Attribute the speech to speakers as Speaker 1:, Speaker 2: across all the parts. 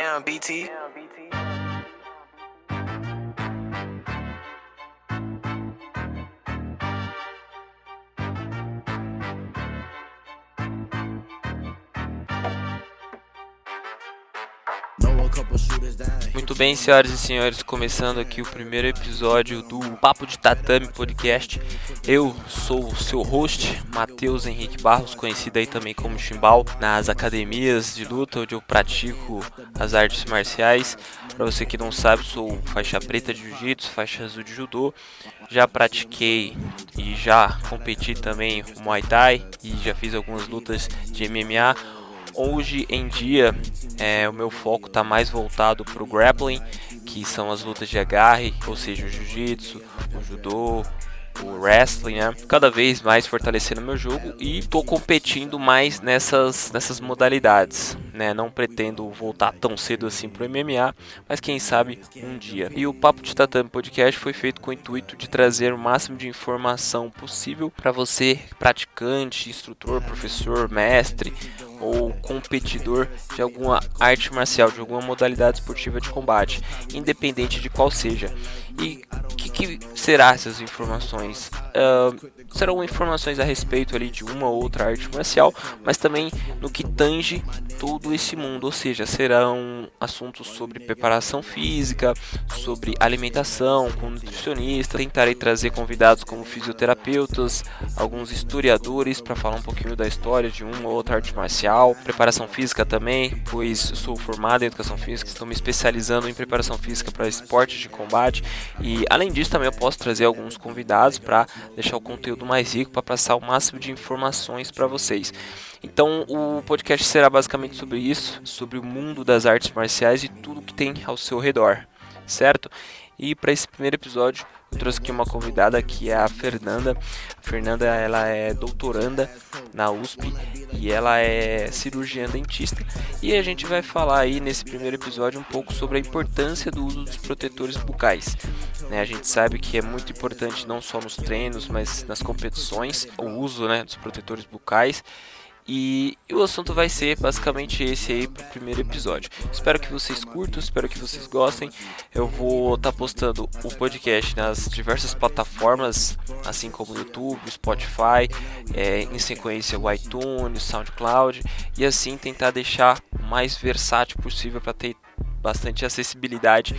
Speaker 1: Damn, BT.
Speaker 2: Muito bem, senhoras e senhores, começando aqui o primeiro episódio do Papo de Tatame Podcast. Eu sou o seu host, Matheus Henrique Barros, conhecido aí também como Chimbal, nas academias de luta onde eu pratico as artes marciais. Para você que não sabe, sou faixa preta de jiu-jitsu, faixa azul de judô. Já pratiquei e já competi também o Muay Thai e já fiz algumas lutas de MMA. Hoje em dia, o meu foco está mais voltado para o grappling, que são as lutas de agarre, ou seja, o jiu-jitsu, o judô, o wrestling, né? Cada vez mais fortalecendo meu jogo e tô competindo mais nessas modalidades, né? Não pretendo voltar tão cedo assim pro MMA, mas quem sabe um dia. E o Papo de Tatame Podcast foi feito com o intuito de trazer o máximo de informação possível para você, praticante, instrutor, professor, mestre ou competidor de alguma arte marcial, de alguma modalidade esportiva de combate, independente de qual seja. E o que será essas informações? Serão informações a respeito ali de uma ou outra arte marcial, mas também no que tange todo esse mundo, ou seja, serão assuntos sobre preparação física, sobre alimentação, com nutricionista. Tentarei trazer convidados como fisioterapeutas, alguns historiadores para falar um pouquinho da história de uma ou outra arte marcial, preparação física também, pois sou formado em educação física, estou me especializando em preparação física para esportes de combate. E além disso também eu posso trazer alguns convidados para deixar o conteúdo mais rico, para passar o máximo de informações para vocês. Então o podcast será basicamente sobre isso, sobre o mundo das artes marciais e tudo que tem ao seu redor, certo? E para esse primeiro episódio eu trouxe aqui uma convidada que é a Fernanda. A Fernanda, ela é doutoranda na USP e ela é cirurgiã dentista. E a gente vai falar aí nesse primeiro episódio um pouco sobre a importância do uso dos protetores bucais. A gente sabe que é muito importante não só nos treinos, mas nas competições, o uso, dos protetores bucais. E o assunto vai ser basicamente esse aí pro primeiro episódio. Espero que vocês curtam, espero que vocês gostem. Eu vou estar postando o podcast nas diversas plataformas, assim como o YouTube, Spotify, em sequência o iTunes, SoundCloud, e assim tentar deixar o mais versátil possível para ter bastante acessibilidade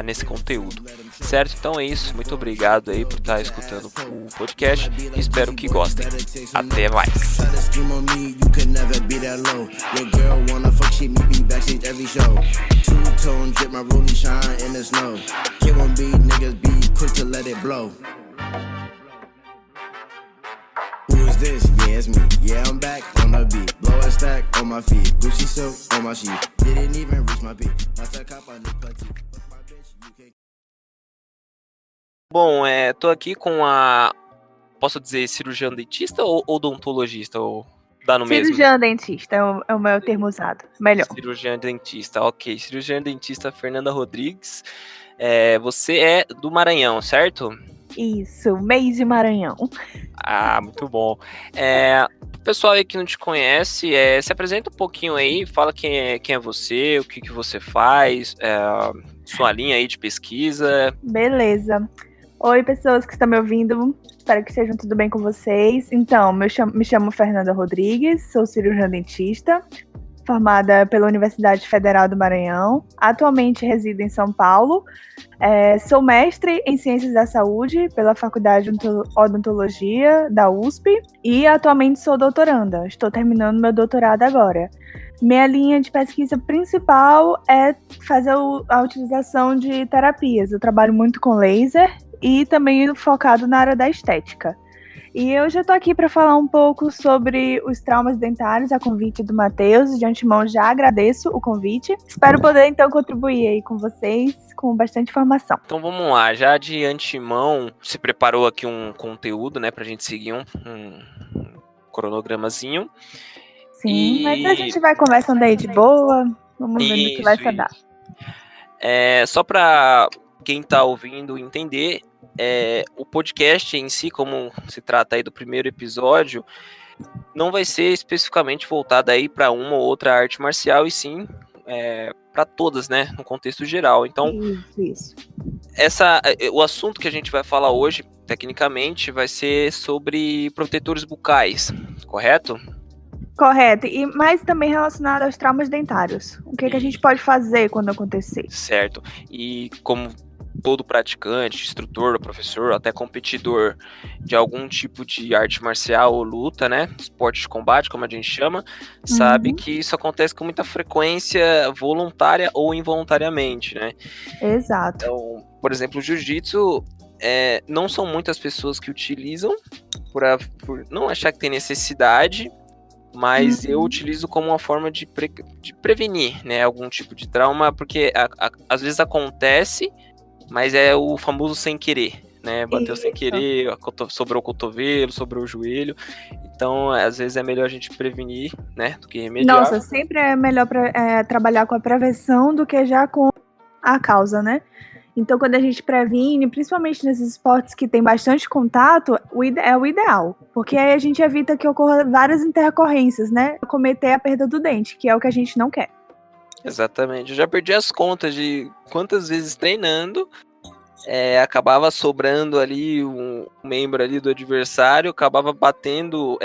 Speaker 2: nesse conteúdo, certo? Então é isso, muito obrigado aí por estar escutando o podcast e espero que gostem. Até mais!
Speaker 3: Who is this? Yeah, it's me. Yeah, I'm back on the beat. Blow a stack on my feet. Gucci silk on my sheet. Didn't even reach my peak. That's a cop on the putty.
Speaker 2: Bom, tô aqui com posso dizer cirurgião dentista ou odontologista? Ou dá no mesmo?
Speaker 4: Cirurgião dentista é o meu termo usado. Melhor.
Speaker 2: Cirurgião dentista, ok. Cirurgião dentista Fernanda Rodrigues. Você é do Maranhão, certo?
Speaker 4: Isso, mês de Maranhão.
Speaker 2: Ah, muito bom. O pessoal aí que não te conhece, se apresenta um pouquinho aí, fala quem é você, o que você faz, sua linha aí de pesquisa.
Speaker 4: Beleza. Oi, pessoas que estão me ouvindo. Espero que estejam tudo bem com vocês. Então, me chamo Fernanda Rodrigues, sou cirurgiã dentista, formada pela Universidade Federal do Maranhão. Atualmente resido em São Paulo. Sou mestre em Ciências da Saúde pela Faculdade de Odontologia da USP e atualmente sou doutoranda. Estou terminando meu doutorado agora. Minha linha de pesquisa principal é fazer a utilização de terapias. Eu trabalho muito com laser e também focado na área da estética. E eu já estou aqui para falar um pouco sobre os traumas dentários, a convite do Matheus. De antemão, já agradeço o convite. Espero poder, então, contribuir aí com vocês com bastante informação.
Speaker 2: Então vamos lá, já de antemão, você preparou aqui um conteúdo, para a gente seguir um cronogramazinho.
Speaker 4: Sim, mas a gente vai conversando aí de boa, vamos ver no que vai dar.
Speaker 2: Só para quem está ouvindo entender, o podcast em si, como se trata aí do primeiro episódio, não vai ser especificamente voltado aí para uma ou outra arte marcial, e sim para todas, né, no contexto geral. Então,
Speaker 4: Isso.
Speaker 2: o assunto que a gente vai falar hoje, tecnicamente, vai ser sobre protetores bucais, correto?
Speaker 4: Correto, mas também relacionado aos traumas dentários. O que a gente pode fazer quando acontecer?
Speaker 2: Certo. E como todo praticante, instrutor, professor, até competidor de algum tipo de arte marcial ou luta, né, esporte de combate, como a gente chama, sabe que isso acontece com muita frequência, voluntária ou involuntariamente, né?
Speaker 4: Exato.
Speaker 2: Então, por exemplo, o jiu-jitsu, não são muitas pessoas que utilizam por não achar que tem necessidade, mas eu utilizo como uma forma de prevenir, né, algum tipo de trauma, porque às vezes acontece, mas é o famoso sem querer, né, bateu sem querer, sobrou o cotovelo, sobrou o joelho, então às vezes é melhor a gente prevenir, né, do que remediar.
Speaker 4: Nossa, sempre é melhor trabalhar com a prevenção do que já com a causa, né? Então, quando a gente previne, principalmente nesses esportes que tem bastante contato, é o ideal. Porque aí a gente evita que ocorra várias intercorrências, né? Cometer a perda do dente, que é o que a gente não quer.
Speaker 2: Exatamente. Eu já perdi as contas de quantas vezes treinando, acabava sobrando ali um membro ali do adversário, acabava batendo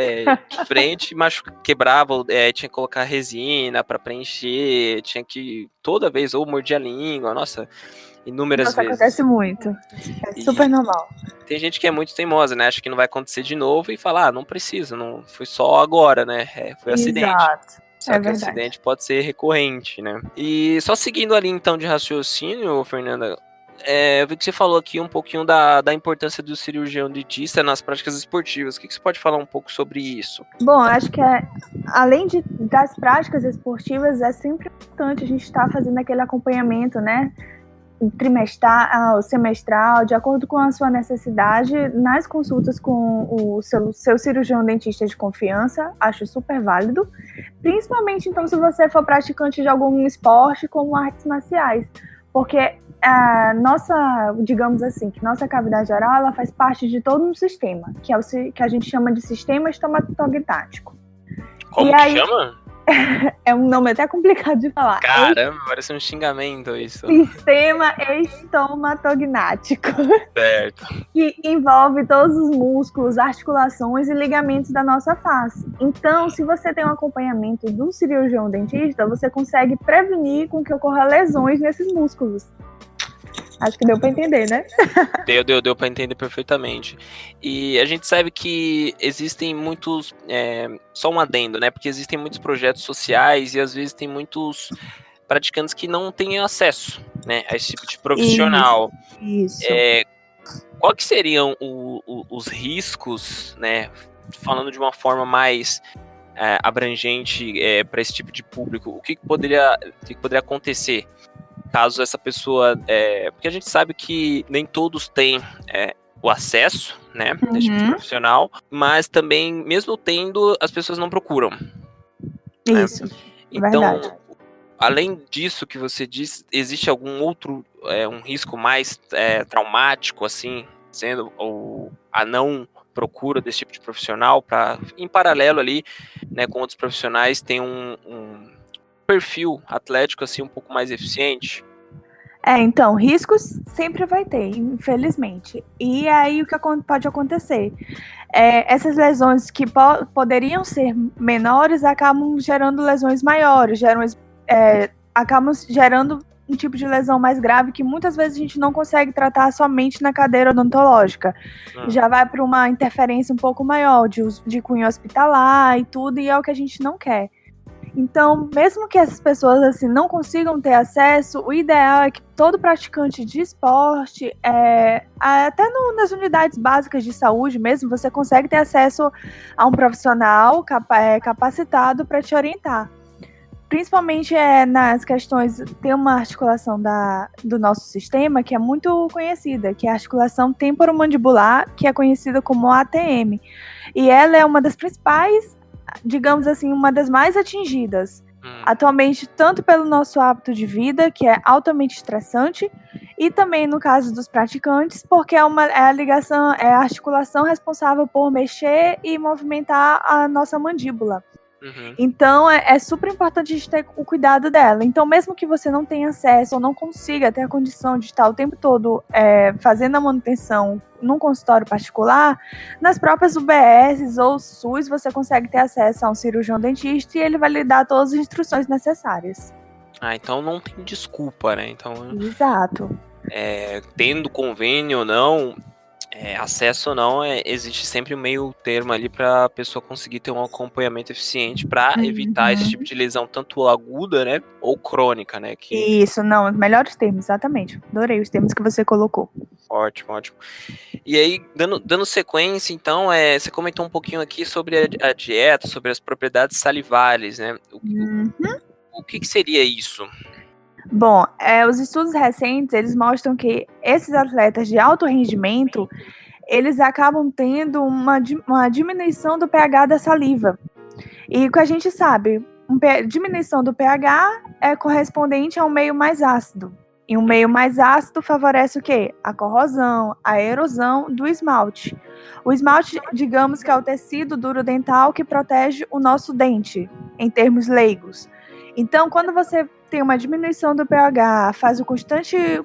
Speaker 2: de frente, quebrava, tinha que colocar resina para preencher, tinha que toda vez ou mordia a língua, nossa, inúmeras vezes.
Speaker 4: Acontece muito. É super normal.
Speaker 2: Tem gente que é muito teimosa, né? Acha que não vai acontecer de novo e fala, não precisa, não foi só agora, né? Foi acidente.
Speaker 4: Exato.
Speaker 2: Só que o acidente pode ser recorrente, né? E só seguindo ali então de raciocínio, Fernanda, eu vi que você falou aqui um pouquinho da importância do cirurgião dentista nas práticas esportivas. O que você pode falar um pouco sobre isso?
Speaker 4: Bom, acho que além das práticas esportivas, é sempre importante a gente estar fazendo aquele acompanhamento, né? Trimestral, semestral, de acordo com a sua necessidade, nas consultas com o seu cirurgião dentista de confiança, acho super válido, principalmente então se você for praticante de algum esporte como artes marciais, porque a nossa, digamos assim, que nossa cavidade oral, ela faz parte de todo um sistema, que é o que a gente chama de sistema estomatognático.
Speaker 2: Como que chama?
Speaker 4: É um nome até complicado de falar.
Speaker 2: Caramba, parece um xingamento isso.
Speaker 4: Sistema estomatognático.
Speaker 2: Certo.
Speaker 4: Que envolve todos os músculos, articulações e ligamentos da nossa face. Então, se você tem um acompanhamento do cirurgião dentista, você consegue prevenir com que ocorra lesões nesses músculos. Acho que deu para entender, né?
Speaker 2: Deu para entender perfeitamente. E a gente sabe que existem muitos, só um adendo, né? Porque existem muitos projetos sociais e às vezes tem muitos praticantes que não têm acesso, né, a esse tipo de profissional.
Speaker 4: Isso.
Speaker 2: Qual que seriam os riscos, né? Falando de uma forma mais abrangente para esse tipo de público, o que poderia acontecer? Caso essa pessoa... porque a gente sabe que nem todos têm o acesso, né, desse tipo de profissional, mas também, mesmo tendo, as pessoas não procuram.
Speaker 4: Isso,
Speaker 2: né? Então,
Speaker 4: verdade.
Speaker 2: Além disso que você disse, existe algum outro um risco mais traumático, assim, sendo a não procura desse tipo de profissional, para, em paralelo ali, né, com outros profissionais, tem um perfil atlético assim um pouco mais eficiente?
Speaker 4: Então, riscos sempre vai ter, infelizmente. E aí o que pode acontecer? Essas lesões que poderiam ser menores acabam gerando lesões maiores, acabam gerando um tipo de lesão mais grave que muitas vezes a gente não consegue tratar somente na cadeira odontológica. Já vai para uma interferência um pouco maior, de cunho hospitalar e tudo, e é o que a gente não quer. Então, mesmo que essas pessoas assim não consigam ter acesso, o ideal é que todo praticante de esporte, até nas unidades básicas de saúde mesmo, você consegue ter acesso a um profissional capacitado para te orientar. Principalmente nas questões, tem uma articulação do nosso sistema que é muito conhecida, que é a articulação temporomandibular, que é conhecida como ATM. E ela é uma das principais, digamos assim, uma das mais atingidas atualmente, tanto pelo nosso hábito de vida, que é altamente estressante, e também no caso dos praticantes, porque é a articulação responsável por mexer e movimentar a nossa mandíbula.
Speaker 2: Uhum.
Speaker 4: Então, é super importante a gente ter o cuidado dela. Então, mesmo que você não tenha acesso ou não consiga ter a condição de estar o tempo todo fazendo a manutenção num consultório particular, nas próprias UBSs ou SUS, você consegue ter acesso a um cirurgião dentista e ele vai lhe dar todas as instruções necessárias.
Speaker 2: Então não tem desculpa, né? Então,
Speaker 4: Exato.
Speaker 2: tendo convênio ou não, acesso ou não, existe sempre um meio termo ali para a pessoa conseguir ter um acompanhamento eficiente para evitar esse tipo de lesão, tanto aguda, né, ou crônica, né?
Speaker 4: Isso, não, melhores termos, exatamente. Adorei os termos que você colocou.
Speaker 2: Ótimo. E aí, dando sequência, então, você comentou um pouquinho aqui sobre a dieta, sobre as propriedades salivares, né? O que seria isso?
Speaker 4: Bom, os estudos recentes, eles mostram que esses atletas de alto rendimento, eles acabam tendo uma diminuição do pH da saliva. E o que a gente sabe, diminuição do pH é correspondente a um meio mais ácido. E um meio mais ácido favorece o quê? A corrosão, a erosão do esmalte. O esmalte, digamos que é o tecido duro dental que protege o nosso dente, em termos leigos. Então, quando você tem uma diminuição do pH, faz o constante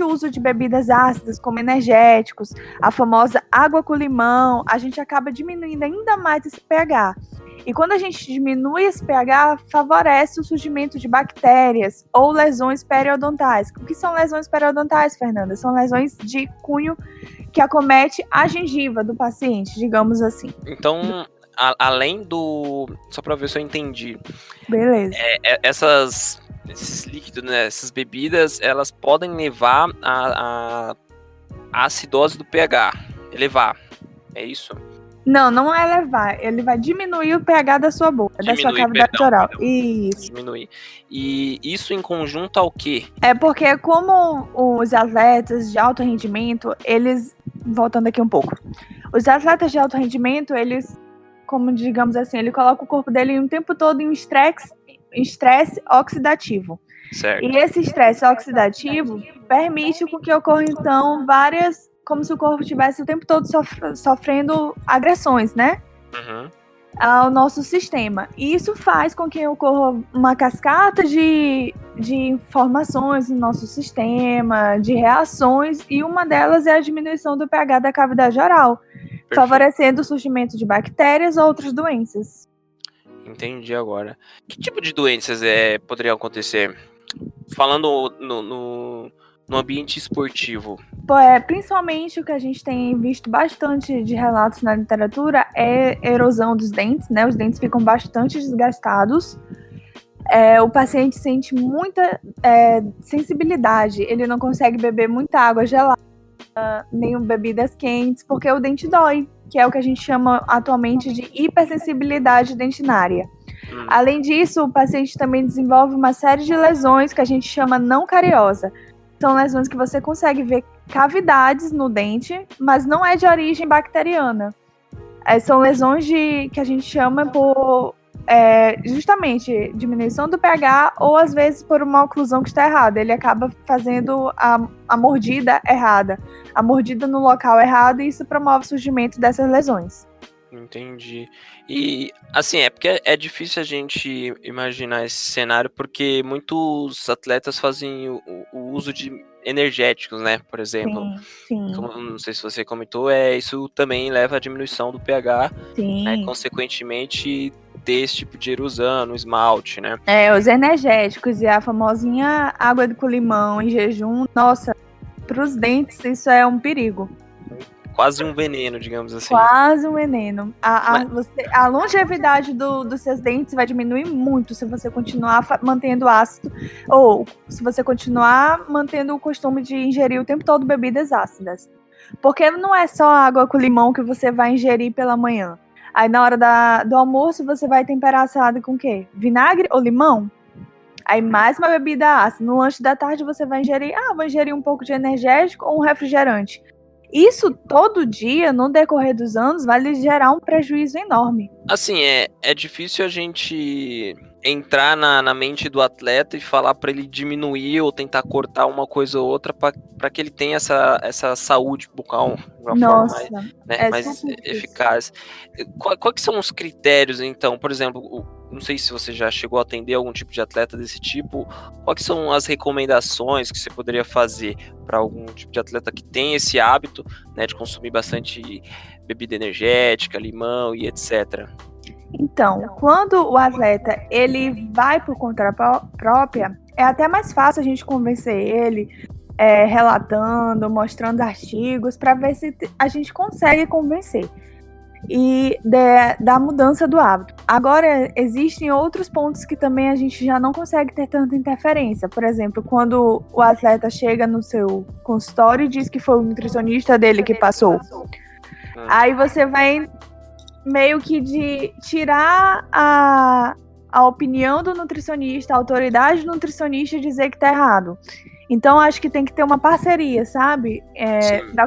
Speaker 4: uso de bebidas ácidas, como energéticos, a famosa água com limão, a gente acaba diminuindo ainda mais esse pH. E quando a gente diminui esse pH, favorece o surgimento de bactérias ou lesões periodontais. O que são lesões periodontais, Fernanda? São lesões de cunho que acomete a gengiva do paciente, digamos assim.
Speaker 2: Então, além do... Só para ver se eu entendi.
Speaker 4: Beleza.
Speaker 2: Esses líquidos, né, essas bebidas, elas podem levar a acidose do pH. Elevar. É isso?
Speaker 4: Não é elevar. Ele vai diminuir o pH da sua boca, da sua cavidade oral. Isso.
Speaker 2: Diminuir. E isso em conjunto ao quê?
Speaker 4: É porque como os atletas de alto rendimento, eles... Voltando aqui um pouco. Os atletas de alto rendimento, eles... como digamos assim, ele coloca o corpo dele o tempo todo em um estresse oxidativo.
Speaker 2: Certo.
Speaker 4: E esse estresse oxidativo permite que ocorra, então, como se o corpo estivesse o tempo todo sofrendo agressões, né?
Speaker 2: Uhum.
Speaker 4: Ao nosso sistema. E isso faz com que ocorra uma cascata de informações no nosso sistema, de reações, e uma delas é a diminuição do pH da cavidade oral. Perfeito. Favorecendo o surgimento de bactérias ou outras doenças.
Speaker 2: Entendi agora. Que tipo de doenças poderiam acontecer? Falando no ambiente esportivo.
Speaker 4: Principalmente o que a gente tem visto bastante de relatos na literatura é erosão dos dentes, né? Os dentes ficam bastante desgastados. O paciente sente muita sensibilidade, ele não consegue beber muita água gelada, nem bebidas quentes, porque o dente dói, que é o que a gente chama atualmente de hipersensibilidade dentinária. Além disso, o paciente também desenvolve uma série de lesões que a gente chama não cariosa. São lesões que você consegue ver cavidades no dente, mas não é de origem bacteriana. São lesões que a gente chama por justamente diminuição do pH ou às vezes por uma oclusão que está errada. Ele acaba fazendo a mordida errada, a mordida no local errado, e isso promove o surgimento dessas lesões.
Speaker 2: Entendi. E assim, porque é difícil a gente imaginar esse cenário, porque muitos atletas fazem o uso de energéticos, né? Por exemplo.
Speaker 4: Sim.
Speaker 2: Como, não sei se você comentou, isso também leva à diminuição do pH.
Speaker 4: Sim.
Speaker 2: Né, consequentemente, ter esse tipo de erosão no esmalte, né?
Speaker 4: Os energéticos e a famosinha água com limão em jejum, nossa, para os dentes isso é um perigo.
Speaker 2: Quase um veneno, digamos assim.
Speaker 4: Quase um veneno. A longevidade dos seus dentes vai diminuir muito se você continuar mantendo ácido, ou se você continuar mantendo o costume de ingerir o tempo todo bebidas ácidas. Porque não é só água com limão que você vai ingerir pela manhã. Aí na hora do almoço você vai temperar a salada com o quê? Vinagre ou limão? Aí mais uma bebida ácida. No lanche da tarde você vai ingerir, vou ingerir um pouco de energético ou um refrigerante. Isso todo dia, no decorrer dos anos, vai lhe gerar um prejuízo enorme.
Speaker 2: Assim, é difícil a gente entrar na mente do atleta e falar para ele diminuir ou tentar cortar uma coisa ou outra para que ele tenha essa saúde bucal de uma forma mais, né, mais eficaz. Quais são os critérios, então? Por exemplo, não sei se você já chegou a atender algum tipo de atleta desse tipo. Quais são as recomendações que você poderia fazer para algum tipo de atleta que tem esse hábito, né, de consumir bastante bebida energética, limão e etc.?
Speaker 4: Então, quando o atleta ele vai por conta própria, é até mais fácil a gente convencer ele, relatando, mostrando artigos, para ver se a gente consegue convencer e da mudança do hábito. Agora, existem outros pontos que também a gente já não consegue ter tanta interferência. Por exemplo, quando o atleta chega no seu consultório e diz que foi o nutricionista dele que passou. Aí você vai meio que de tirar a opinião do nutricionista, a autoridade do nutricionista e dizer que tá errado. Então, acho que tem que ter uma parceria, sabe?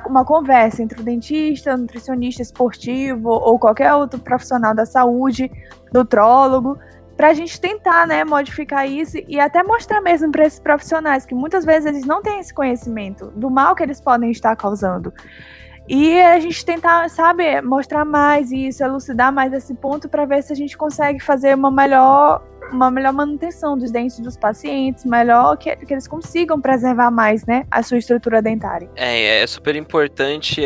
Speaker 4: Uma conversa entre o dentista, o nutricionista esportivo ou qualquer outro profissional da saúde, nutrólogo, pra gente tentar, né, modificar isso e até mostrar mesmo para esses profissionais que muitas vezes eles não têm esse conhecimento do mal que eles podem estar causando. E a gente tentar, sabe, mostrar mais isso, elucidar mais esse ponto para ver se a gente consegue fazer uma melhor manutenção dos dentes dos pacientes, melhor que eles consigam preservar mais, né, a sua estrutura dentária.
Speaker 2: É super importante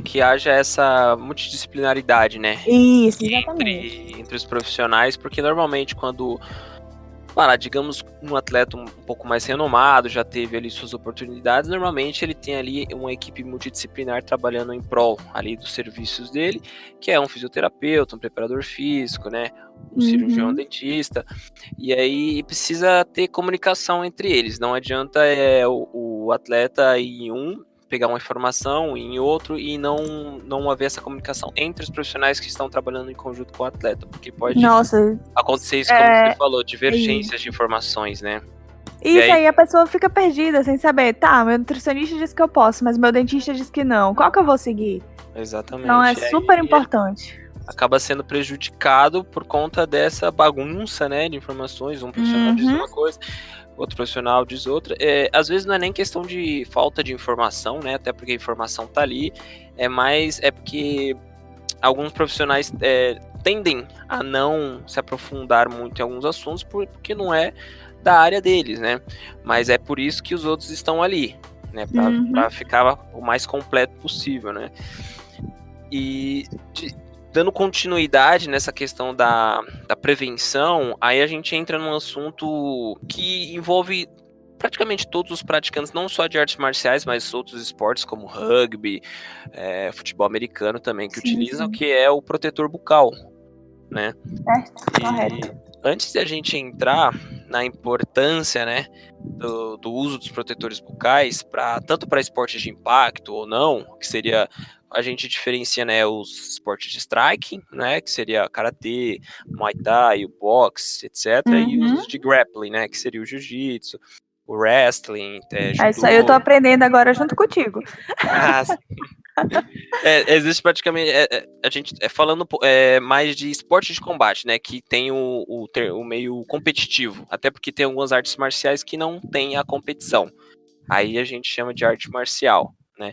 Speaker 2: que haja essa multidisciplinaridade, né?
Speaker 4: Isso, exatamente.
Speaker 2: Entre os profissionais, porque normalmente quando, digamos, um atleta um pouco mais renomado, já teve ali suas oportunidades, normalmente ele tem ali uma equipe multidisciplinar trabalhando em prol ali dos serviços dele, que é um fisioterapeuta, um preparador físico, né, um cirurgião dentista, e aí precisa ter comunicação entre eles. Não adianta o atleta ir em pegar uma informação em outro e não haver essa comunicação entre os profissionais que estão trabalhando em conjunto com o atleta, porque pode acontecer isso, como você falou, divergências de informações, né?
Speaker 4: Isso aí a pessoa fica perdida, sem saber, meu nutricionista diz que eu posso, mas meu dentista diz que não, qual que eu vou seguir?
Speaker 2: Exatamente.
Speaker 4: Então é super importante.
Speaker 2: Acaba sendo prejudicado por conta dessa bagunça, né, de informações. Um profissional diz uma coisa, outro profissional diz outra. Às vezes não é nem questão de falta de informação, né? Até porque a informação tá ali. É porque alguns profissionais tendem a não se aprofundar muito em alguns assuntos porque não é da área deles, né? Mas é por isso que os outros estão ali, né? Para ficar o mais completo possível, né? E dando continuidade nessa questão da prevenção, aí a gente entra num assunto que envolve praticamente todos os praticantes, não só de artes marciais, mas outros esportes como rugby, futebol americano também, que utilizam, que é o protetor bucal, né?
Speaker 4: Correto.
Speaker 2: Antes de a gente entrar na importância, né, do uso dos protetores bucais, tanto para esportes de impacto ou não, que seria... A gente diferencia, né, os esportes de striking, né, que seria karatê, muay thai, o boxe, etc. E os de grappling, né, que seria o jiu-jitsu, o wrestling, judô.
Speaker 4: Isso aí eu tô aprendendo agora junto contigo.
Speaker 2: Existe praticamente, a gente falando mais de esporte de combate, né, que tem o meio competitivo, até porque tem algumas artes marciais que não tem a competição. Aí a gente chama de arte marcial. Né?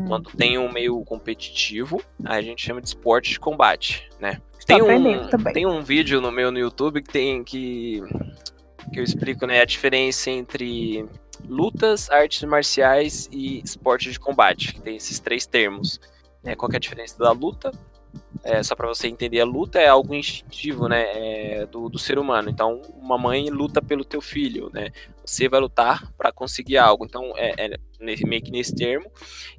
Speaker 2: Quando tem um meio competitivo, a gente chama de esporte de combate, né? Tem um vídeo no YouTube que eu explico, né, a diferença entre lutas, artes marciais e esporte de combate, que tem esses três termos, né? Qual que é a diferença da luta? Só para você entender, a luta é algo instintivo, né, do ser humano. Então, uma mãe luta pelo teu filho, né? Você vai lutar para conseguir algo. Então, meio que nesse termo.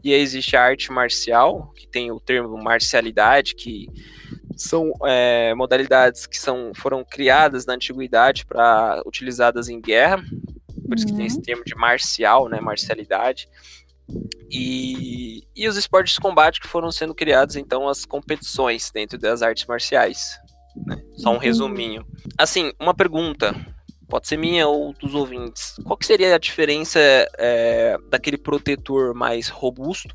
Speaker 2: E aí existe a arte marcial, que tem o termo marcialidade, que são modalidades que foram criadas na antiguidade para utilizadas em guerra. Por isso que tem esse termo de marcial, né, marcialidade. E os esportes de combate que foram sendo criados, então, as competições dentro das artes marciais, né? Só um resuminho. Assim, uma pergunta, pode ser minha ou dos ouvintes. Qual que seria a diferença daquele protetor mais robusto,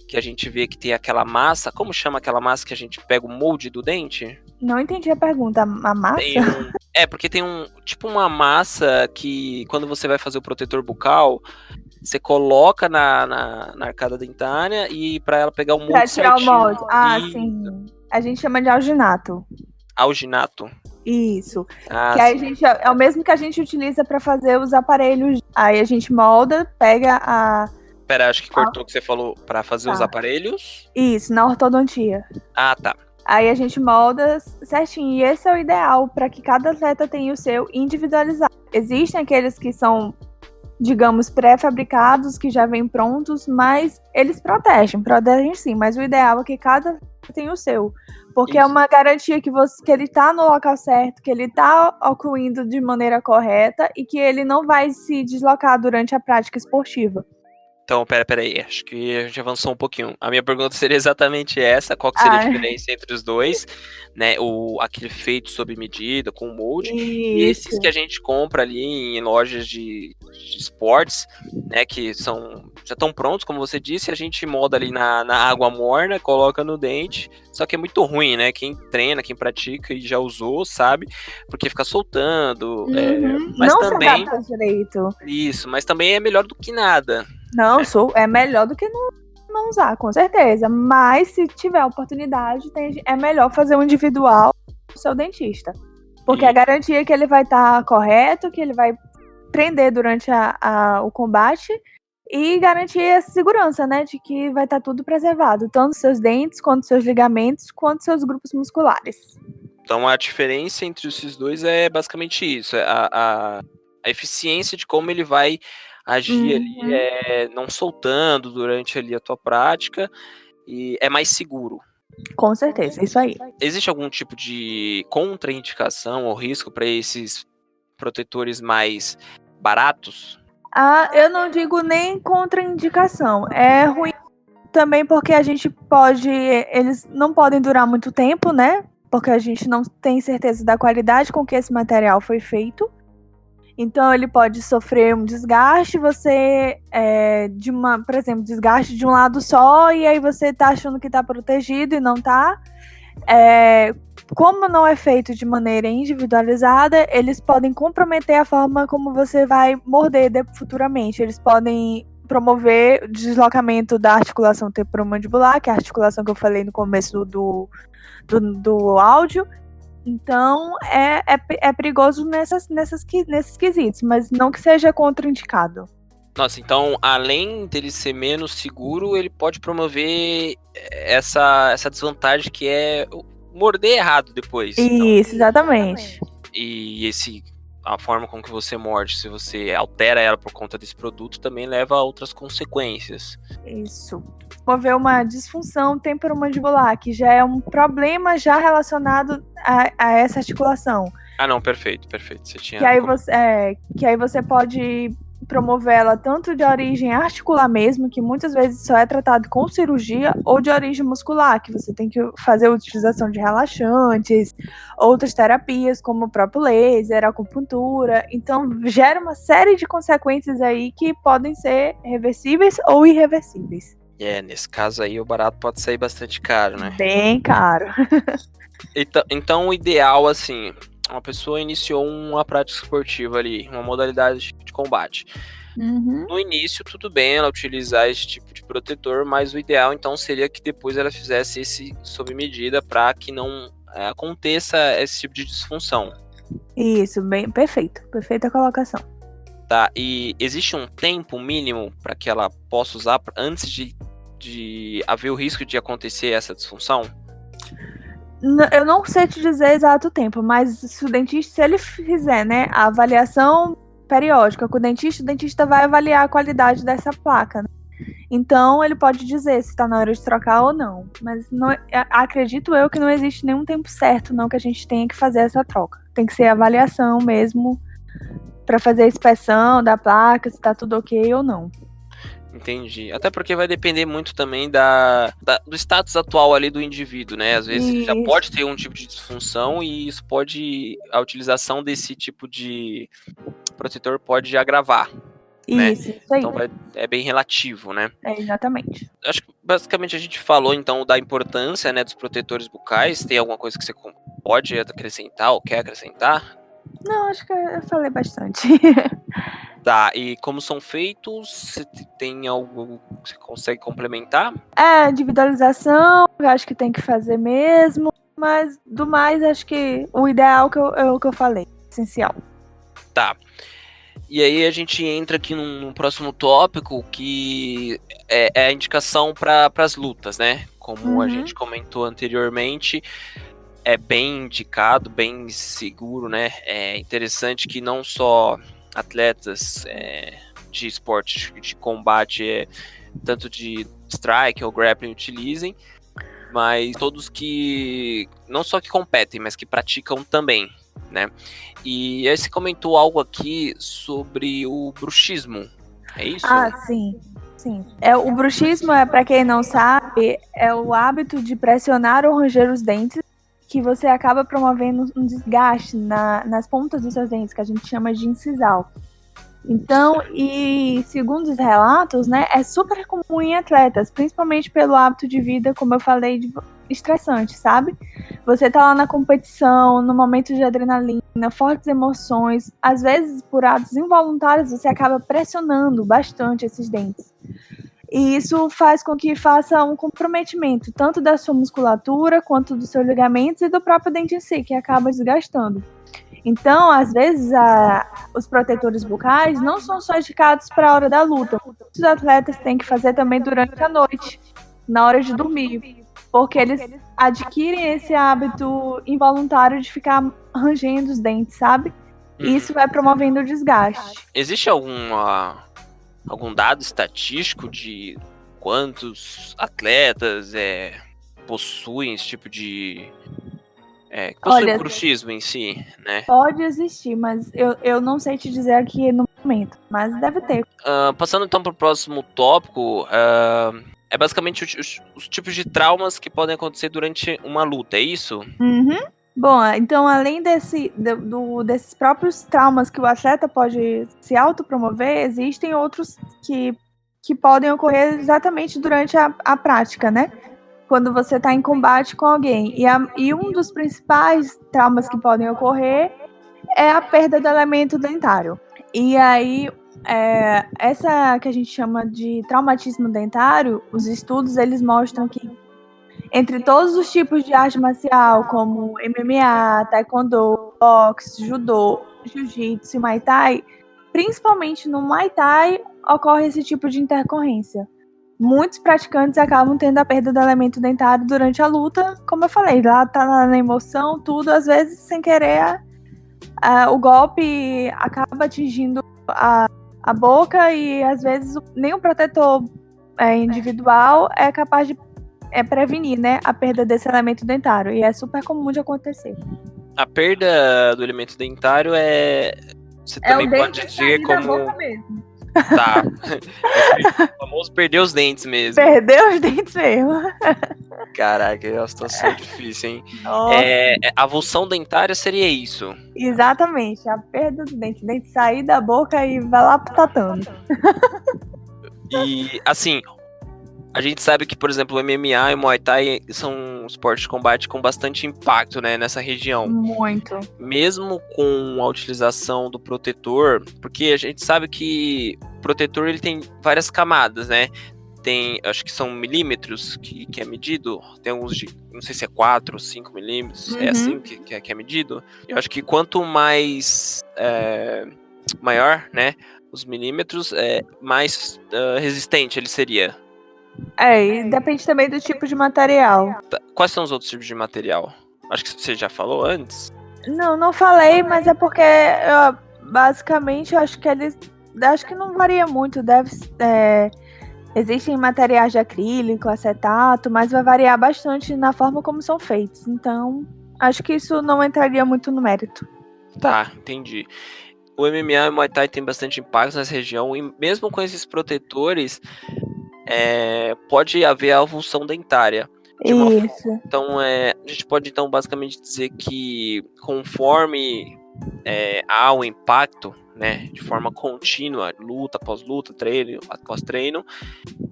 Speaker 2: que a gente vê que tem aquela massa? Como chama aquela massa que a gente pega o molde do dente?
Speaker 4: Não entendi a pergunta. A massa?
Speaker 2: Porque tem tipo uma massa que quando você vai fazer o protetor bucal, você coloca na arcada dentária e para ela pegar o molde
Speaker 4: Pra tirar o
Speaker 2: certinho.
Speaker 4: molde. Sim. A gente chama de alginato.
Speaker 2: Alginato.
Speaker 4: Isso.
Speaker 2: Que
Speaker 4: aí a gente, é o mesmo que a gente utiliza para fazer os aparelhos. Aí a gente molda, pega a...
Speaker 2: Pera, acho que cortou o que você falou para fazer os aparelhos.
Speaker 4: Isso, na ortodontia.
Speaker 2: Tá.
Speaker 4: Aí a gente molda certinho. E esse é o ideal para que cada atleta tenha o seu individualizado. Existem aqueles que são, digamos, pré-fabricados, que já vêm prontos, mas eles protegem sim. Mas o ideal é que cada atleta tenha o seu. Porque é uma garantia que ele tá no local certo, que ele tá ocluindo de maneira correta e que ele não vai se deslocar durante a prática esportiva.
Speaker 2: Então, peraí, acho que a gente avançou um pouquinho. A minha pergunta seria exatamente essa, qual que seria a diferença entre os dois, né, aquele feito sob medida, com molde, e esses que a gente compra ali em lojas de esportes, né, que já estão prontos, como você disse, a gente molda ali na água morna, coloca no dente, só que é muito ruim, né, quem treina, quem pratica e já usou, sabe, porque fica soltando, mas
Speaker 4: não
Speaker 2: também...
Speaker 4: se adapta direito.
Speaker 2: Isso, mas também é melhor do que nada.
Speaker 4: Não, é melhor do que não usar, com certeza. Mas se tiver oportunidade, é melhor fazer um individual com o seu dentista. Porque a garantia é que ele vai estar correto, que ele vai prender durante o combate e garantir a segurança, né? De que vai estar tudo preservado. Tanto seus dentes, quanto seus ligamentos, quanto seus grupos musculares.
Speaker 2: Então a diferença entre esses dois é basicamente isso. A eficiência de como ele vai agir ali, não soltando durante ali a tua prática, e é mais seguro.
Speaker 4: Com certeza, isso aí.
Speaker 2: Existe algum tipo de contraindicação ou risco para esses protetores mais baratos?
Speaker 4: Eu não digo nem contraindicação. É ruim também porque eles não podem durar muito tempo, né? Porque a gente não tem certeza da qualidade com que esse material foi feito. Então ele pode sofrer um desgaste, por exemplo, desgaste de um lado só, e aí você tá achando que tá protegido e não tá. Como não é feito de maneira individualizada, eles podem comprometer a forma como você vai morder futuramente. Eles podem promover o deslocamento da articulação temporomandibular, que é a articulação que eu falei no começo do áudio. Então, é perigoso nesses quesitos, mas não que seja contraindicado.
Speaker 2: Nossa, então, além dele ser menos seguro, ele pode promover essa desvantagem que é morder errado depois.
Speaker 4: Isso, exatamente.
Speaker 2: E a forma com que você morde, se você altera ela por conta desse produto, também leva a outras consequências.
Speaker 4: Isso. Promover uma disfunção temporomandibular, que já é um problema já relacionado a essa articulação.
Speaker 2: Não, perfeito. Você tinha...
Speaker 4: Que aí você pode promover ela tanto de origem articular mesmo, que muitas vezes só é tratado com cirurgia, ou de origem muscular, que você tem que fazer a utilização de relaxantes, outras terapias, como o próprio laser, acupuntura. Então, gera uma série de consequências aí que podem ser reversíveis ou irreversíveis.
Speaker 2: Nesse caso aí o barato pode sair bastante caro, né?
Speaker 4: Bem caro.
Speaker 2: Então o ideal, assim, uma pessoa iniciou uma prática esportiva ali, uma modalidade de combate. No início, tudo bem ela utilizar esse tipo de protetor, mas o ideal então seria que depois ela fizesse esse sob medida para que não aconteça esse tipo de disfunção.
Speaker 4: Isso, bem perfeito. Perfeita colocação.
Speaker 2: Tá, e existe um tempo mínimo para que ela possa usar antes de haver o risco de acontecer essa disfunção?
Speaker 4: Eu não sei te dizer exato tempo, mas se o dentista, se ele fizer, né, a avaliação periódica com o dentista vai avaliar a qualidade dessa placa, né? Então ele pode dizer se está na hora de trocar ou não. Mas acredito eu que não existe nenhum tempo certo, não, que a gente tenha que fazer essa troca. Tem que ser avaliação mesmo, para fazer a inspeção da placa, se tá tudo ok ou não.
Speaker 2: Entendi. Até porque vai depender muito também do status atual ali do indivíduo, né? Às vezes ele já pode ter um tipo de disfunção e a utilização desse tipo de protetor pode agravar.
Speaker 4: Isso,
Speaker 2: né?
Speaker 4: Isso aí.
Speaker 2: Então é bem relativo, né?
Speaker 4: Exatamente.
Speaker 2: Acho que basicamente a gente falou então da importância, né, dos protetores bucais. Tem alguma coisa que você pode acrescentar ou quer acrescentar?
Speaker 4: Não, acho que eu falei bastante.
Speaker 2: Tá, e como são feitos? Você tem algo que você consegue complementar?
Speaker 4: Individualização, eu acho que tem que fazer mesmo, mas do mais, acho que o ideal é o que eu falei, essencial.
Speaker 2: Tá. E aí a gente entra aqui num próximo tópico que é a indicação para as lutas, né? Como a gente comentou anteriormente, é bem indicado, bem seguro, né? É interessante que não só atletas de esporte de combate, tanto de strike ou grappling utilizem, mas todos que não só que competem, mas que praticam também, né? E aí você comentou algo aqui sobre o bruxismo, é isso?
Speaker 4: Ah, sim. Sim. O bruxismo, para quem não sabe, é o hábito de pressionar ou ranger os dentes, que você acaba promovendo um desgaste nas pontas dos seus dentes, que a gente chama de incisal. Então, e segundo os relatos, né, é super comum em atletas, principalmente pelo hábito de vida, como eu falei, estressante, sabe? Você tá lá na competição, no momento de adrenalina, fortes emoções, às vezes por atos involuntários você acaba pressionando bastante esses dentes. E isso faz com que faça um comprometimento tanto da sua musculatura quanto dos seus ligamentos e do próprio dente em si, que acaba desgastando. Então, às vezes, os protetores bucais não são só indicados para a hora da luta. Os atletas têm que fazer também durante a noite, na hora de dormir, porque eles adquirem esse hábito involuntário de ficar rangendo os dentes, sabe? E isso vai promovendo o desgaste.
Speaker 2: Existe algum dado estatístico de quantos atletas possuem esse tipo de... possuem bruxismo em si, né?
Speaker 4: Pode existir, mas eu não sei te dizer aqui no momento, mas deve ter.
Speaker 2: Passando então para o próximo tópico, é basicamente os tipos de traumas que podem acontecer durante uma luta, é isso?
Speaker 4: Uhum. Bom, então além desses próprios traumas que o atleta pode se autopromover, existem outros que podem ocorrer exatamente durante a prática, né? Quando você está em combate com alguém. E um dos principais traumas que podem ocorrer é a perda do elemento dentário. E aí, essa que a gente chama de traumatismo dentário, os estudos eles mostram que entre todos os tipos de arte marcial, como MMA, taekwondo, boxe, judô, jiu-jitsu e muay thai, principalmente no muay thai ocorre esse tipo de intercorrência. Muitos praticantes acabam tendo a perda do elemento dentário durante a luta, como eu falei, lá tá na emoção, tudo, às vezes sem querer o golpe acaba atingindo a boca e às vezes nem o protetor individual é capaz de prevenir, né, a perda desse elemento dentário, e é super comum de acontecer.
Speaker 2: A perda do elemento dentário você também pode dizer como...
Speaker 4: da boca mesmo.
Speaker 2: Tá. O famoso perder os dentes mesmo.
Speaker 4: Perder os dentes mesmo.
Speaker 2: Caraca, é uma situação difícil, hein? A avulsão dentária seria isso.
Speaker 4: Exatamente, a perda do dente. O dente sair da boca e vai lá pro tatame.
Speaker 2: E, assim, a gente sabe que, por exemplo, o MMA e o Muay Thai são esportes de combate com bastante impacto, né, nessa região.
Speaker 4: Muito.
Speaker 2: Mesmo com a utilização do protetor, porque a gente sabe que o protetor ele tem várias camadas, né? Tem, acho que são milímetros que é medido. Tem alguns de, não sei se é 4 ou 5 milímetros. É assim que é medido. Eu acho que quanto mais maior, né, os milímetros, mais resistente ele seria.
Speaker 4: E depende também do tipo de material.
Speaker 2: Quais são os outros tipos de material? Acho que você já falou antes.
Speaker 4: Não falei, mas é porque basicamente eu acho que acho que não varia muito. Existem materiais de acrílico, acetato, mas vai variar bastante na forma como são feitos. Então, acho que isso não entraria muito no mérito.
Speaker 2: Tá, entendi. O MMA e o Muay Thai tem bastante impacto nessa região, e mesmo com esses protetores, pode haver a avulsão dentária.
Speaker 4: Isso.
Speaker 2: Então, a gente pode, então, basicamente dizer que conforme há o impacto, né, de forma contínua, luta após luta, treino após treino,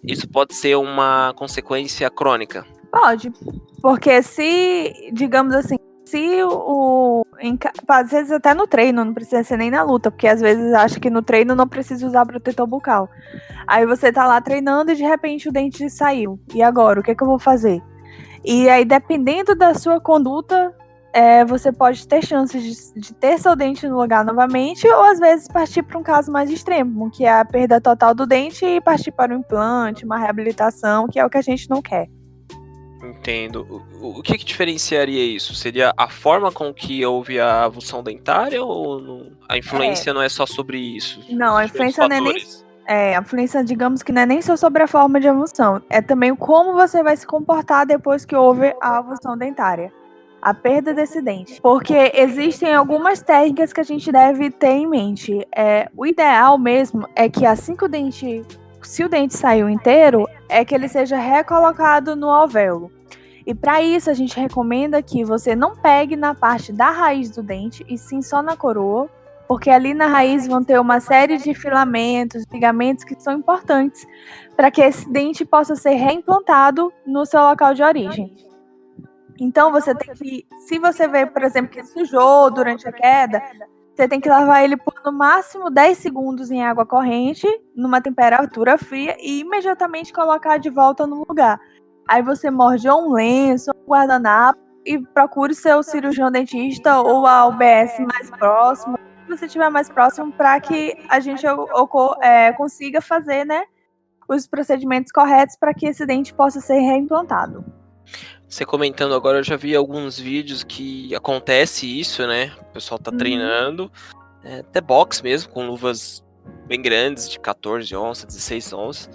Speaker 2: isso pode ser uma consequência crônica.
Speaker 4: Pode, porque se, digamos assim, às vezes até no treino, não precisa ser nem na luta, porque às vezes acha que no treino não precisa usar protetor bucal. Aí você tá lá treinando e de repente o dente saiu. E agora, o que eu vou fazer? E aí, dependendo da sua conduta, você pode ter chances de ter seu dente no lugar novamente, ou às vezes partir para um caso mais extremo, que é a perda total do dente e partir para um implante, uma reabilitação, que é o que a gente não quer.
Speaker 2: Entendo. O que diferenciaria isso? Seria a forma com que houve a avulsão dentária ou a influência não é só sobre isso?
Speaker 4: Não, a influência não é nem... a influência, digamos que não é nem só sobre a forma de avulsão, é também como você vai se comportar depois que houve a avulsão dentária. A perda desse dente. Porque existem algumas técnicas que a gente deve ter em mente. O ideal mesmo é que assim que se o dente saiu inteiro, é que ele seja recolocado no alvéolo. E para isso a gente recomenda que você não pegue na parte da raiz do dente, e sim só na coroa, porque ali na raiz vão ter uma série de filamentos, ligamentos que são importantes para que esse dente possa ser reimplantado no seu local de origem. Então você tem que, se você vê, por exemplo, que sujou durante a queda, você tem que lavar ele por no máximo 10 segundos em água corrente, numa temperatura fria, e imediatamente colocar de volta no lugar. Aí você morde um lenço, um guardanapo, e procure seu cirurgião dentista ou a UBS mais próximo, se você estiver mais próximo, para que a gente consiga fazer, né, os procedimentos corretos para que esse dente possa ser reimplantado.
Speaker 2: Você comentando agora, eu já vi alguns vídeos que acontece isso, né? O pessoal tá treinando, até boxe mesmo, com luvas bem grandes, de 14 onças, 16 onças.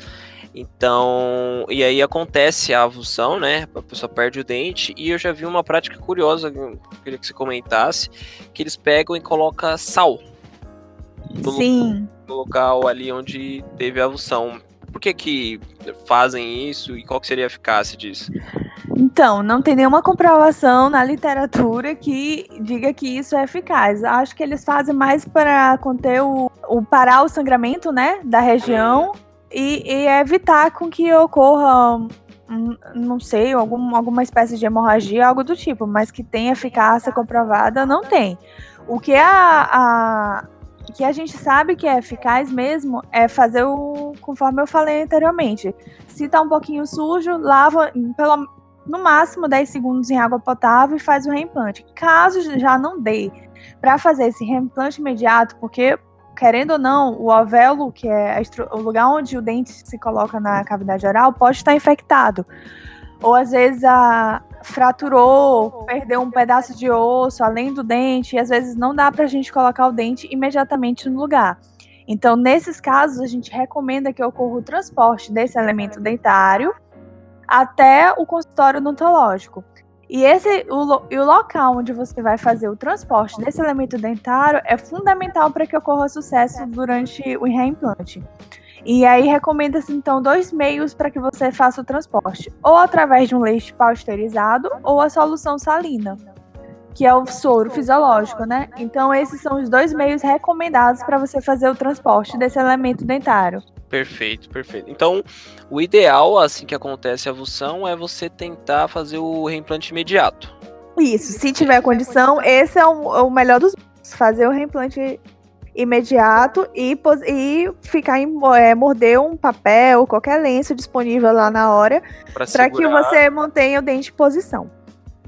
Speaker 2: Então, e aí acontece a avulsão, né? A pessoa perde o dente. E eu já vi uma prática curiosa, que eu queria que você comentasse, que eles pegam e colocam sal no local ali onde teve a avulsão. Por que fazem isso e qual que seria a eficácia disso?
Speaker 4: Então, não tem nenhuma comprovação na literatura que diga que isso é eficaz. Acho que eles fazem mais para conter parar o sangramento, né, da região e evitar com que ocorra, não sei, alguma espécie de hemorragia, algo do tipo, mas que tem eficácia comprovada, não tem. O que que a gente sabe que é eficaz mesmo é fazer conforme eu falei anteriormente. Se tá um pouquinho sujo, lava no máximo 10 segundos em água potável e faz o reimplante. Caso já não dê para fazer esse reimplante imediato, porque, querendo ou não, o alvéolo, que é o lugar onde o dente se coloca na cavidade oral, pode estar infectado. Ou às vezes fraturou, perdeu um pedaço de osso além do dente, e às vezes não dá pra gente colocar o dente imediatamente no lugar. Então, nesses casos, a gente recomenda que ocorra o transporte desse elemento dentário até o consultório odontológico. E o local onde você vai fazer o transporte desse elemento dentário é fundamental para que ocorra sucesso durante o reimplante. E aí recomenda-se então 2 meios para que você faça o transporte, ou através de um leite pasteurizado ou a solução salina, que é o soro fisiológico, né? Então esses são os 2 meios recomendados para você fazer o transporte desse elemento dentário.
Speaker 2: Perfeito. Então, o ideal, assim que acontece a avulsão, é você tentar fazer o reimplante imediato.
Speaker 4: Isso, se tiver condição, esse é o melhor dos mundos, fazer o reimplante imediato e ficar morder um papel, qualquer lenço disponível lá na hora, para que você mantenha o dente em posição.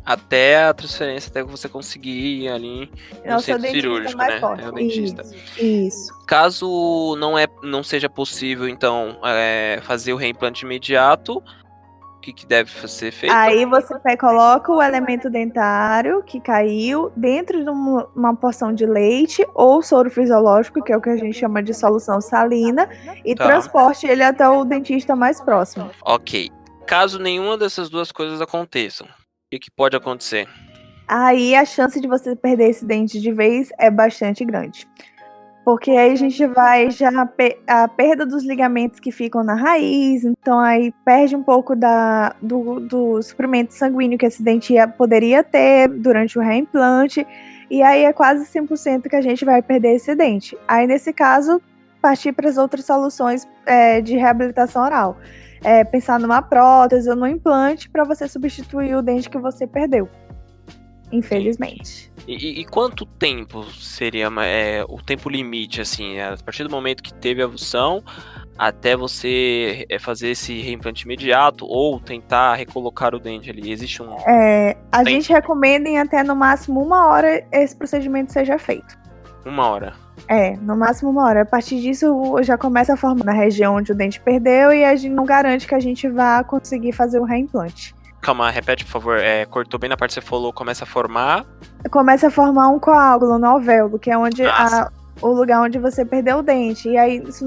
Speaker 2: Até a transferência, até que você conseguir ir ali no centro cirúrgico, né? É o dentista.
Speaker 4: Isso.
Speaker 2: Caso não seja possível, então, fazer o reimplante imediato, o que deve ser feito?
Speaker 4: Aí você coloca o elemento dentário que caiu dentro de uma porção de leite ou soro fisiológico, que é o que a gente chama de solução salina, e transporte ele até o dentista mais próximo.
Speaker 2: Ok. Caso nenhuma dessas duas coisas aconteçam, o que pode acontecer?
Speaker 4: Aí a chance de você perder esse dente de vez é bastante grande. Porque aí a gente vai a perda dos ligamentos que ficam na raiz, então aí perde um pouco do suprimento sanguíneo que esse dente poderia ter durante o reimplante, e aí é quase 100% que a gente vai perder esse dente. Aí nesse caso, partir para as outras soluções de reabilitação oral. Pensar numa prótese ou num implante para você substituir o dente que você perdeu. infelizmente.
Speaker 2: E quanto tempo seria o tempo limite, assim, a partir do momento que teve a avulsão até você fazer esse reimplante imediato ou tentar recolocar o dente ali? Existe um...
Speaker 4: A gente recomenda em até no máximo 1 hora esse procedimento seja feito.
Speaker 2: 1 hora?
Speaker 4: No máximo 1 hora. A partir disso já começa a formar na região onde o dente perdeu e a gente não garante que a gente vá conseguir fazer o reimplante.
Speaker 2: Calma, repete, por favor. Cortou bem na parte que você falou, começa a formar...
Speaker 4: Começa a formar um coágulo no alvéolo, que é onde o lugar onde você perdeu o dente. E aí isso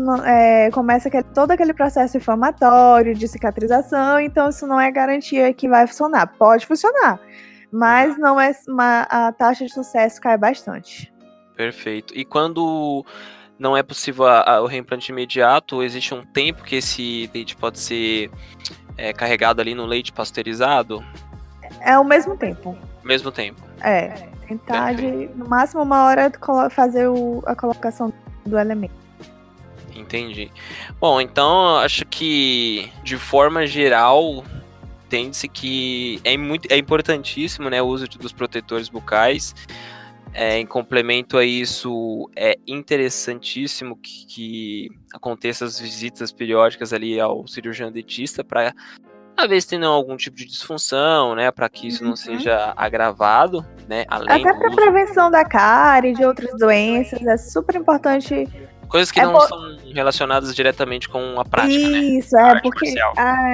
Speaker 4: começa todo aquele processo inflamatório, de cicatrização, então isso não é garantia que vai funcionar. Pode funcionar, mas não é a taxa de sucesso cai bastante.
Speaker 2: Perfeito. E quando não é possível o reimplante imediato, existe um tempo que esse dente pode ser carregado ali no leite pasteurizado?
Speaker 4: É o mesmo tempo.
Speaker 2: Mesmo tempo.
Speaker 4: Tentar no máximo 1 hora fazer a colocação do elemento.
Speaker 2: Entendi. Bom, então acho que de forma geral entende-se que é importantíssimo, né, o uso dos protetores bucais. Em complemento a isso, é interessantíssimo que aconteça as visitas periódicas ali ao cirurgião dentista para ver se tem algum tipo de disfunção, né, para que isso não seja agravado, né, além
Speaker 4: até para prevenção da cárie e de outras doenças, é super importante.
Speaker 2: Coisas que não são relacionadas diretamente com a prática,
Speaker 4: isso,
Speaker 2: né?
Speaker 4: Porque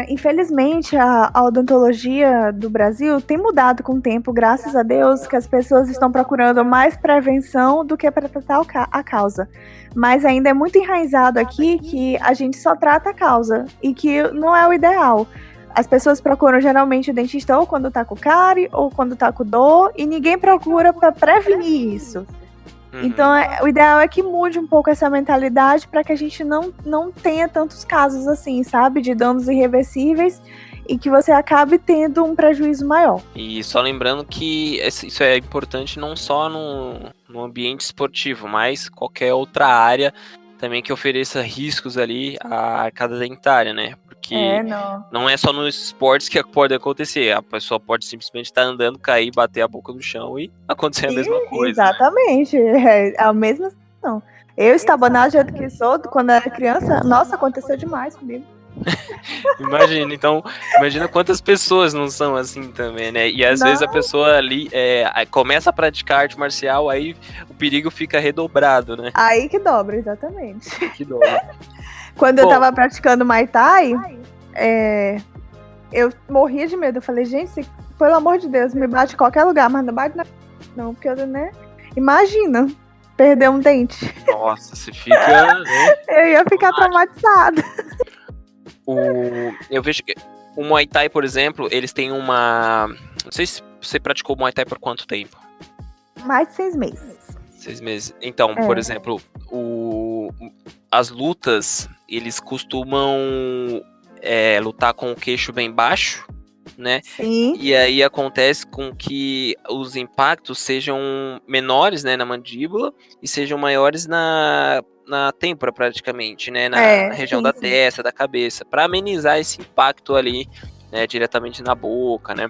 Speaker 4: infelizmente a odontologia do Brasil tem mudado com o tempo, graças a Deus, que as pessoas estão procurando mais prevenção do que para tratar a causa. Mas ainda é muito enraizado aqui que a gente só trata a causa e que não é o ideal. As pessoas procuram geralmente o dentista ou quando tá com cárie ou quando tá com dor e ninguém procura para prevenir isso. Então, o ideal é que mude um pouco essa mentalidade para que a gente não tenha tantos casos assim, sabe? De danos irreversíveis e que você acabe tendo um prejuízo maior.
Speaker 2: E só lembrando que isso é importante não só no ambiente esportivo, mas qualquer outra área também que ofereça riscos ali à arcada dentária, né? Porque não é só nos esportes que pode acontecer. A pessoa pode simplesmente estar andando, cair, bater a boca no chão e acontecer a mesma coisa.
Speaker 4: Exatamente, né? É a mesma situação. Eu estabanado do jeito que sou, quando era criança, nossa, aconteceu demais comigo.
Speaker 2: Imagina quantas pessoas não são assim também, né? E às vezes a pessoa ali começa a praticar arte marcial, aí o perigo fica redobrado, né?
Speaker 4: Aí que dobra, exatamente.
Speaker 2: Que dobra.
Speaker 4: Quando eu tava praticando Muay Thai, eu morria de medo. Eu falei, gente, pelo amor de Deus, me bate em qualquer lugar, mas não bate não, porque eu, né? Imagina, perder um dente.
Speaker 2: Nossa, você fica... né?
Speaker 4: Eu ia ficar traumatizada.
Speaker 2: Eu vejo que o Muay Thai, por exemplo, eles têm uma... Não sei se você praticou Muay Thai por quanto tempo?
Speaker 4: Mais de 6 meses.
Speaker 2: 6 meses. Então, por exemplo, as lutas, eles costumam lutar com o queixo bem baixo, né?
Speaker 4: Sim.
Speaker 2: E aí acontece com que os impactos sejam menores, né, na mandíbula e sejam maiores na têmpora praticamente, né, na região da testa, da cabeça, para amenizar esse impacto ali, né, diretamente na boca, né?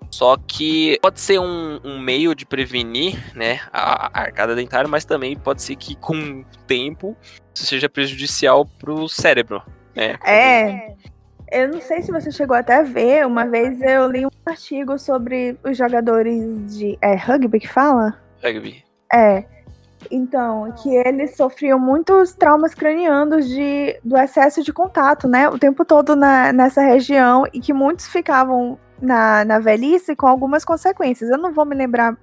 Speaker 2: Só que pode ser um meio de prevenir, né, a arcada dentária, mas também pode ser que com o tempo isso seja prejudicial para o cérebro, né?
Speaker 4: Eu não sei se você chegou até a ver, uma vez eu li um artigo sobre os jogadores de rugby que fala?
Speaker 2: Rugby.
Speaker 4: Então, que eles sofriam muitos traumas cranianos do excesso de contato, né? O tempo todo nessa região e que muitos ficavam na velhice com algumas consequências. Eu não vou me lembrar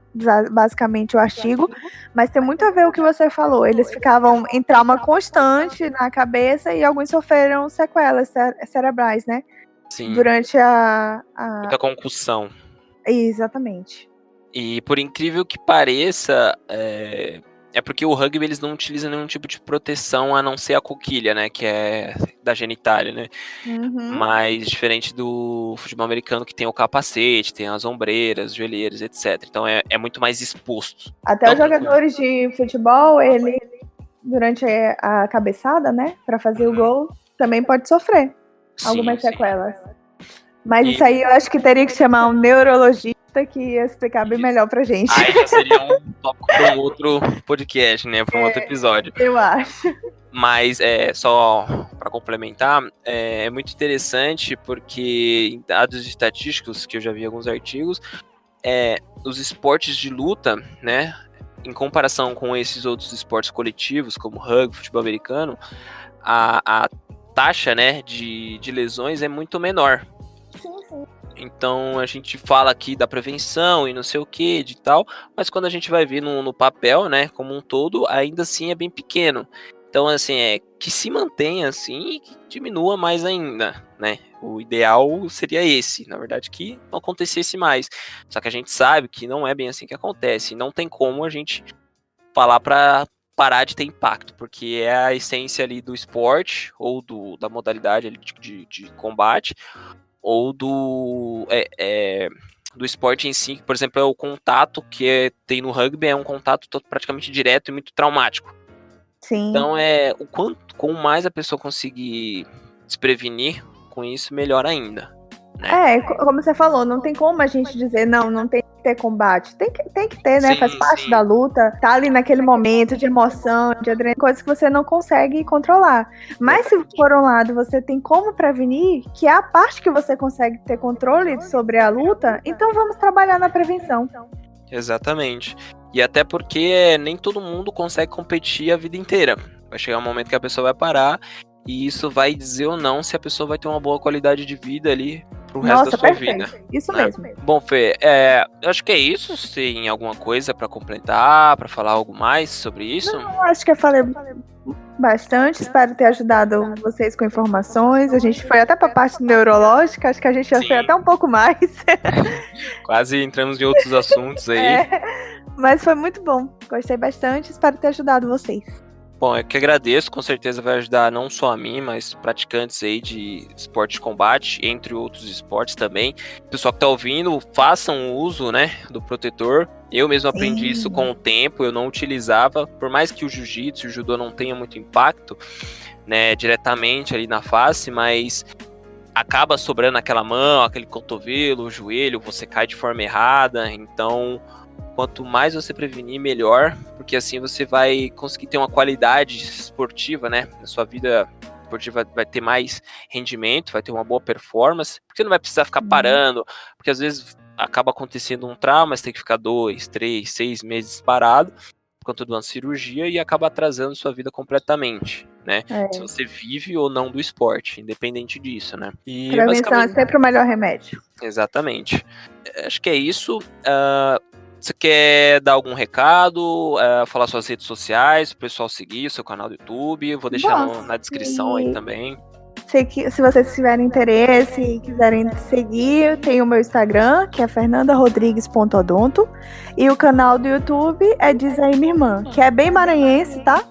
Speaker 4: basicamente o artigo, mas tem muito a ver o que você falou. Eles ficavam em trauma constante na cabeça e alguns sofreram sequelas cerebrais, né?
Speaker 2: Sim.
Speaker 4: Durante
Speaker 2: muita concussão.
Speaker 4: Exatamente.
Speaker 2: E por incrível que pareça, é porque o rugby eles não utilizam nenhum tipo de proteção a não ser a coquilha, né? Que é da genitália, né? Mas diferente do futebol americano que tem o capacete, tem as ombreiras, joelheiras, etc. Então é muito mais exposto.
Speaker 4: Até os jogadores de futebol, ele durante a cabeçada, né? Pra fazer o gol, também pode sofrer algumas sequelas. Mas isso aí eu acho que teria que chamar um neurologista luta que ia explicar bem melhor pra gente.
Speaker 2: Aí já seria um tópico para um outro podcast, né? Para um outro episódio.
Speaker 4: Eu acho.
Speaker 2: Mas, só para complementar, é muito interessante porque em dados estatísticos, que eu já vi em alguns artigos, os esportes de luta, né, em comparação com esses outros esportes coletivos, como rugby, futebol americano, a taxa, né, de lesões é muito menor.
Speaker 4: Sim.
Speaker 2: Então a gente fala aqui da prevenção e não sei o que, de tal, mas quando a gente vai ver no papel, né, como um todo, ainda assim é bem pequeno. Então, assim, que se mantenha assim e que diminua mais ainda, né? O ideal seria esse, na verdade, que não acontecesse mais. Só que a gente sabe que não é bem assim que acontece. Não tem como a gente falar para parar de ter impacto, porque é a essência ali do esporte ou da modalidade ali de combate ou do esporte em si, que, por exemplo, é o contato que tem no rugby, é um contato praticamente direto e muito traumático.
Speaker 4: Sim.
Speaker 2: Então, quanto mais a pessoa conseguir se prevenir com isso, melhor ainda. Né?
Speaker 4: Como você falou, não tem como a gente dizer, não tem que ter combate. Tem que ter, né?
Speaker 2: Sim,
Speaker 4: faz parte da luta, tá ali naquele momento de emoção, de adrenalina, coisas que você não consegue controlar. Mas se por um lado você tem como prevenir, que é a parte que você consegue ter controle sobre a luta, então vamos trabalhar na prevenção.
Speaker 2: Exatamente. E até porque nem todo mundo consegue competir a vida inteira. Vai chegar um momento que a pessoa vai parar e isso vai dizer ou não se a pessoa vai ter uma boa qualidade de vida ali pro resto da sua vida.
Speaker 4: Isso
Speaker 2: né?
Speaker 4: mesmo.
Speaker 2: Bom, Fê, eu acho que é isso. Se tem alguma coisa pra completar, pra falar algo mais sobre isso?
Speaker 4: Não, acho que eu falei bastante, espero ter ajudado vocês com informações. A gente foi até pra parte neurológica, acho que a gente já foi até um pouco mais.
Speaker 2: Quase entramos em outros assuntos aí.
Speaker 4: Mas foi muito bom, gostei bastante, espero ter ajudado vocês.
Speaker 2: Bom, eu que agradeço, com certeza vai ajudar não só a mim, mas praticantes aí de esporte de combate, entre outros esportes também. Pessoal que tá ouvindo, façam uso, né, do protetor. Eu mesmo aprendi isso com o tempo, eu não utilizava, por mais que o jiu-jitsu e o judô não tenha muito impacto, né, diretamente ali na face, mas acaba sobrando aquela mão, aquele cotovelo, o joelho, você cai de forma errada, então quanto mais você prevenir, melhor, porque assim você vai conseguir ter uma qualidade esportiva, né? Na sua vida esportiva vai ter mais rendimento, vai ter uma boa performance, porque você não vai precisar ficar parando, porque às vezes acaba acontecendo um trauma, você tem que ficar 2, 3, 6 meses parado, por conta de uma cirurgia, e acaba atrasando sua vida completamente, né? Se você vive ou não do esporte, independente disso, né? E
Speaker 4: prevenção é sempre o melhor remédio.
Speaker 2: Exatamente. Acho que é isso. Você quer dar algum recado, falar suas redes sociais, o pessoal seguir o seu canal do YouTube? Eu vou deixar na descrição aí também.
Speaker 4: Se vocês tiverem interesse e quiserem seguir, tem o meu Instagram, que é fernandarodrigues.odonto, e o canal do YouTube é Diz Aí Minha Irmã, que é bem maranhense, tá?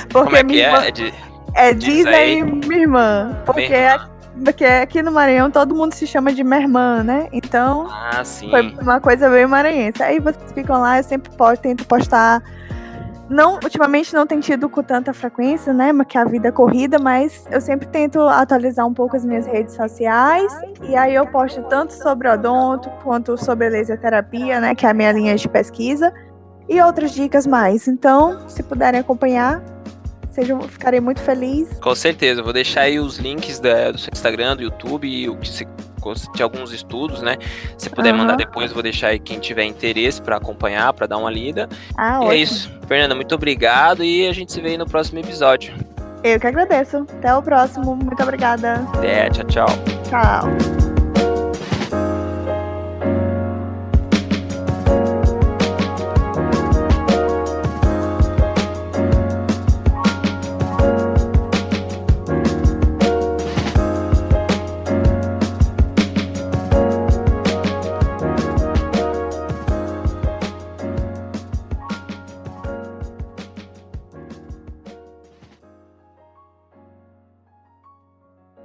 Speaker 2: Porque como é que
Speaker 4: é? Diz Aí Minha Irmã, porque aqui no Maranhão todo mundo se chama de minha irmã, né? Então, foi uma coisa bem maranhense. Aí vocês ficam lá, eu sempre tento postar. Ultimamente não tem tido com tanta frequência, né? Que a vida é corrida, mas eu sempre tento atualizar um pouco as minhas redes sociais. E aí eu posto tanto sobre odonto, quanto sobre laser terapia, né? Que é a minha linha de pesquisa. E outras dicas mais. Então, se puderem acompanhar, ficarei muito feliz.
Speaker 2: Com certeza, vou deixar aí os links do seu Instagram, do YouTube, e o que você de alguns estudos, né? Se puder mandar depois, eu vou deixar aí quem tiver interesse para acompanhar, para dar uma lida. E
Speaker 4: ótimo.
Speaker 2: É isso. Fernanda, muito obrigado e a gente se vê aí no próximo episódio.
Speaker 4: Eu que agradeço. Até o próximo. Muito obrigada.
Speaker 2: Até, tchau.
Speaker 4: Tchau.